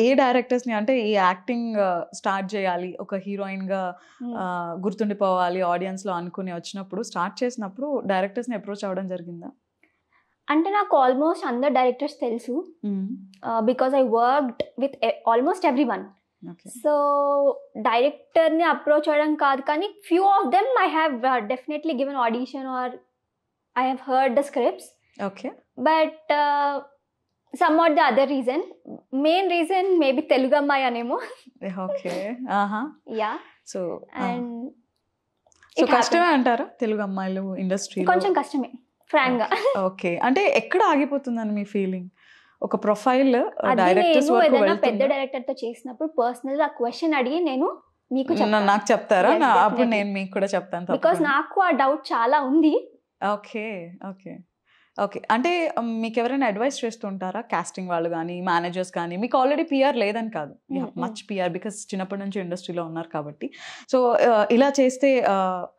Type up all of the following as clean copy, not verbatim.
ఏ directors ని, అంటే ఈ యాక్టింగ్ స్టార్ట్ చేయాలి, ఒక హీరోయిన్ గా గుర్తుండిపోవాలి ఆడియన్స్ లో అనుకుని వచ్చినప్పుడు, స్టార్ట్ చేసినప్పుడు డైరెక్టర్స్ ని అప్రోచ్ అవ్వడం జరిగిందా? అంటే నాకు ఆల్మోస్ట్ అందరు డైరెక్టర్స్ తెలుసు, because I worked with almost everyone. So డైరెక్టర్ని అప్రోచ్ అవ్వడం కాదు, కానీ few of them I have definitely given audition or I have heard the scripts. Okay. But somewhat the other reason, main reason maybe Telugu అమ్మాయి అనేమో. Okay. Yeah. So so కష్టమే అంటారా తెలుగు అమ్మాయిలు industry? కొంచెం కష్టమే ఫ్రాంక్ గా. ఓకే. అంటే ఎక్కడ ఆగిపోతుందని మీ ఫీలింగ్? ఒక ప్రొఫైల్ డైరెక్టర్స్ వరకు వెళ్తుందా? పెద్ద డైరెక్టర్ తో చేసినప్పుడు పర్సనల్ గా క్వశ్చన్ అడిగి నేను మీకు నాకు చెప్తారా? అప్పుడు నేను మీకు కూడా చెప్తాను, బికాస్ నాకు ఆ డౌట్ చాలా ఉంది. ఓకే. ఓకే. ఓకే. అంటే మీకు ఎవరైనా అడ్వైస్ చేస్తుంటారా కాస్టింగ్ వాళ్ళు కానీ మేనేజర్స్ కానీ? మీకు ఆల్రెడీ పిఆర్ లేదని కాదు, మచ్ పిఆర్, బికాస్ చిన్నప్పటి నుంచి ఇండస్ట్రీలో ఉన్నారు కాబట్టి. సో ఇలా చేస్తే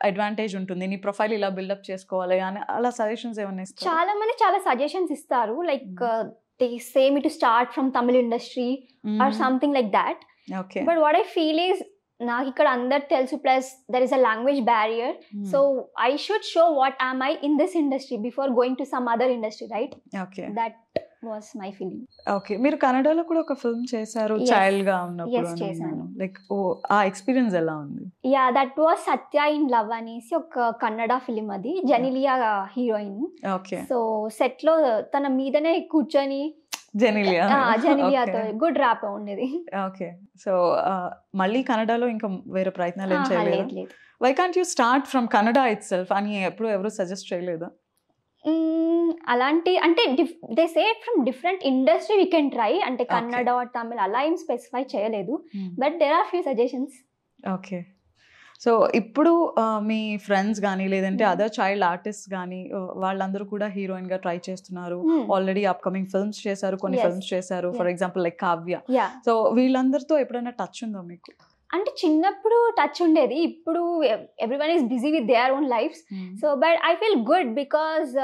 అడ్వాంటేజ్ ఉంటుంది, నీ ప్రొఫైల్ ఇలా బిల్డప్ చేసుకోవాలి అని అలా సజెషన్స్ ఏమైనా ఇస్తారు? చాలా మంది చాలా సజెషన్స్ ఇస్తారు, like they say me to start from Tamil industry or something like that. Okay. But what I feel is నాకు ఇక్కడ అందరు తెలుసు, plus there is a language barrier. So I should show what am I in this industry before going to some other industry, right? Okay. That was my feeling. Okay. మీరు కన్నడలో కూడా ఒక film చేశారు child గా ఉన్నప్పుడు. చేశాను. Like ఆ experience ఎలా ఉంది? Yeah, that was Satya in love అనేసి ఒక కన్నడ ఫిలిం, అది Genelia heroine. Okay. So set లో తన మీదనే కూర్చొని జెనిలియాతో గుడ్ ర్యాప్ ఉండేది. ఓకే. సో మళ్ళీ కన్నడలో ఇంకా వేరే ప్రయత్నాలు ఏం చేయలేదు? Why can't you start from Kannada itself అని ఎప్పుడు ఎవరు సజెస్ట్ చేయలేదా? అలాంటి అంటే they say from different industry we can try, అంటే కన్నడ ఆర్ తమిళ్ అలా ఏం స్పెసిఫై చేయలేదు, but there are few suggestions. Okay. So ఇప్పుడు మీ ఫ్రెండ్స్ కానీ లేదంటే అదర్ చైల్డ్ ఆర్టిస్ట్ కానీ వాళ్ళందరూ కూడా హీరోయిన్ గా ట్రై చేస్తున్నారు, ఆల్రెడీ అప్కమింగ్ ఫిల్మ్స్ చేశారు, కొన్ని ఫిల్మ్స్ చేశారు, for example like Kavya. So వీళ్ళందరితో ఎప్పుడైనా టచ్ ఉందా మీకు? అంటే చిన్నప్పుడు టచ్ ఉండేది, ఇప్పుడు everyone is busy with their own lifes. So but I feel good because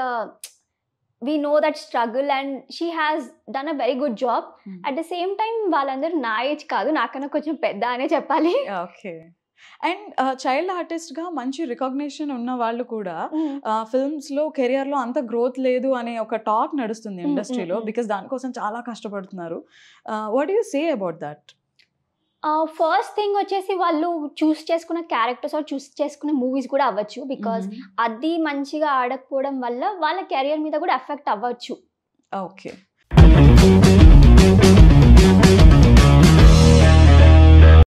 we know that struggle and she has done a very good job. At the same time వాళ్ళందరూ నా age కాదు, నాకన్నా కొంచెం పెద్ద అనే చెప్పాలి. ఓకే. అండ్ చైల్డ్ ఆర్టిస్ట్ గా మంచి రికగ్నిషన్ ఉన్న వాళ్ళు కూడా ఫిల్మ్స్ లో కెరియర్ లో అంత గ్రోత్ లేదు అనే ఒక టాక్ నడుస్తుంది ఇండస్ట్రీలో, బికాస్ దానికోసం చాలా కష్టపడుతున్నారు. What do you say about that? First thing వచ్చేసి వాళ్ళు చూస్ చేసుకున్న క్యారెక్టర్స్ ఆర్ చూస్ చేసుకునే మూవీస్ కూడా అవ్వచ్చు, బికాస్ అది మంచిగా ఆడకపోవడం వల్ల వాళ్ళ కెరియర్ మీద కూడా ఎఫెక్ట్ అవ్వచ్చు. ఓకే.